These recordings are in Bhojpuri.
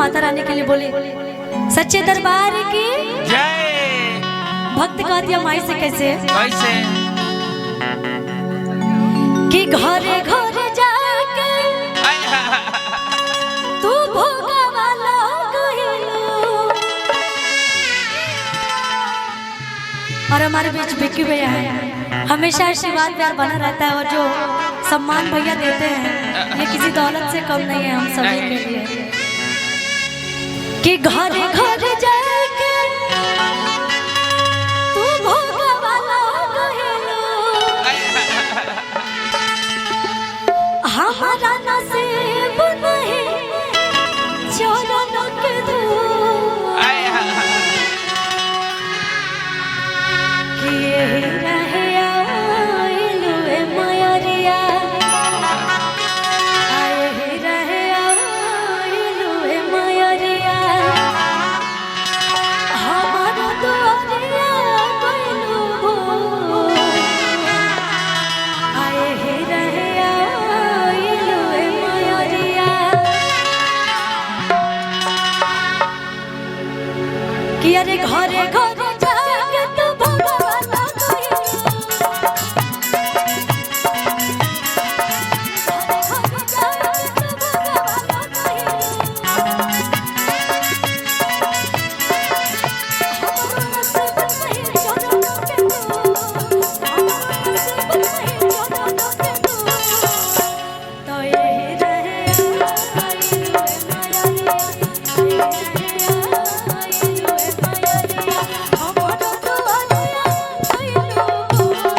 माता रानी के लिए बोले सच्चे दरबार की जय। भक्त का दिया माई से कैसे कैसे कि घरे घरे जाके तू भोगा वाला कहिलो। और हमारे बीच विक्की भैया है, हमेशा आशीर्वाद प्यार बना रहता है और जो सम्मान भैया देते हैं ये किसी दौलत से कम नहीं है हम सभी के लिए। कि घरे घरे जाके तू भोगा वाला कहिलो, हमारा नसीब नहीं चरण के धूल कि यही रहे आइलू ए मयरिया, यही रहे आइलू ए मयरिया, हमारा दुआरिया कइलू भूल, यही रहे आइलू ए मयरिया। कि अरे घरे घरे जाके तू भगवाना कहिलो, घरे घरे जाके तू भगवाना कहिलो, हमरो नसीब नहीं चरण के धूल, हमरो नसीब नहीं चरण के धूल, तो यही रहे आइलू ए मयरिया, यही रहे आइलू ए मयरिया, हमरो दुआरिया कइलू भूल, यही रहे आइलू ए मयरिया, हमरो दुआरिया कइलू भूल, यही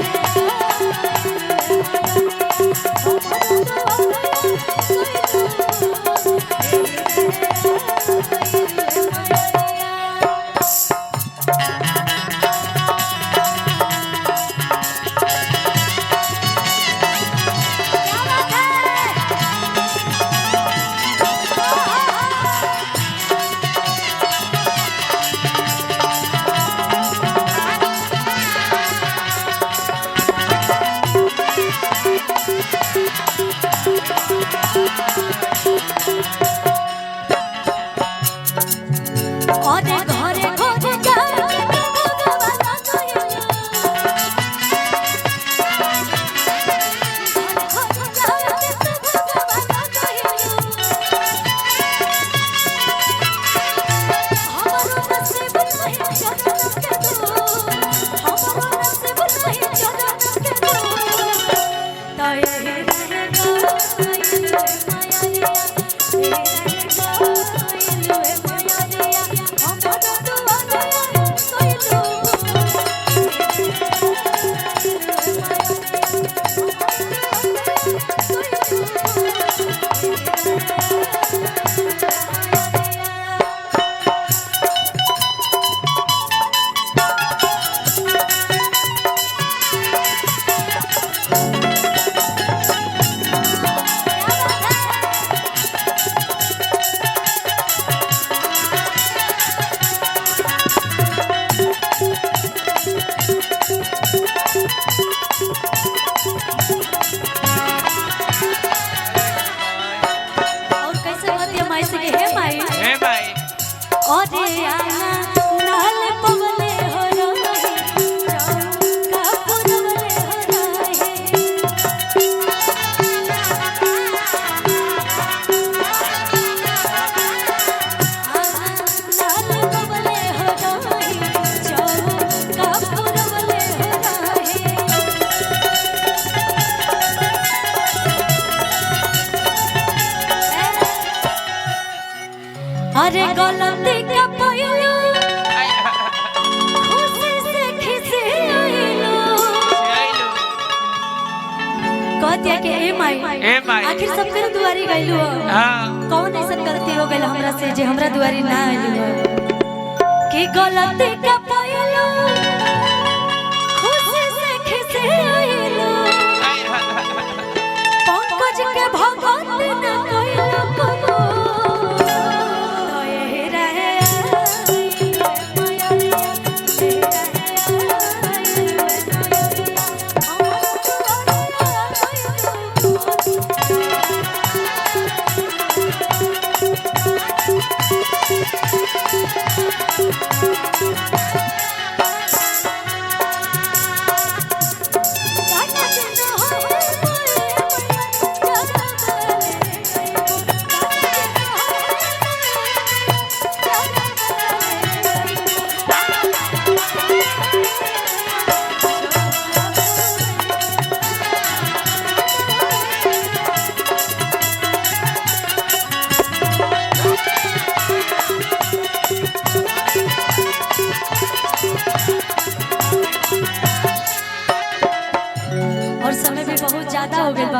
रहे आइलू ए मयरिया। क्या बात है? और घरे घरे जाके तू भगवाना कहिलो, घरे घरे जाके तू भगवाना कहिलो, हमरो नसीब नहीं चरण के धूल, हमरो नसीब नहीं चरण के धूल, तो यही रहेगा आइलू ए मयरिया, यही रहेगा आइलू ए मयरिया, हमरो दुआरिया कइलू और कैसे बात ये माई से कि हे माई हे भाई ओरे आना नाल पवले हो रही, चौका पुरवले हो रही, नाल पवले हो रही, चौका पुरवले हो रही। अरे गलती का पइलो, खुशी से खिसियाइलो, कहतिया के ए माई आखिर सब तेरे दुआरी गइलो, कौन ऐसा गलती हो गइल हमरा से जे हमरा दुआरी ना आइलो, कि गलती का पइलो, खुशी से खिसियाइलो, पंकज के भगत ना कइलो कबूल, तो यही रहे आइलू ए मयरिया, यही रहे आइलू ए मयरिया, हमरो दुआरिया कइलू भूल।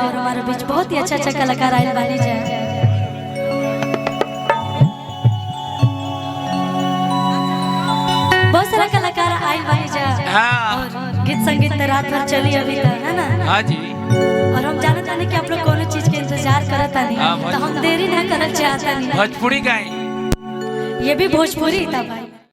और हमारे बीच बहुत ही अच्छा अच्छा कलाकार आयल बानी जाए। बहुत सारा कलाकार आयल बानी जाए। हाँ। और गीत संगीत तो रात भर चली अभी तक, है ना? हाँ जी। और हम जानत तानी कि आप लोग कोनो चीज के इंतजार करत तानी, हाँ, तो हम देरी ना करल चाहत तानी। भोजपुरी गाई। ये भी भोजपुरी था भाई।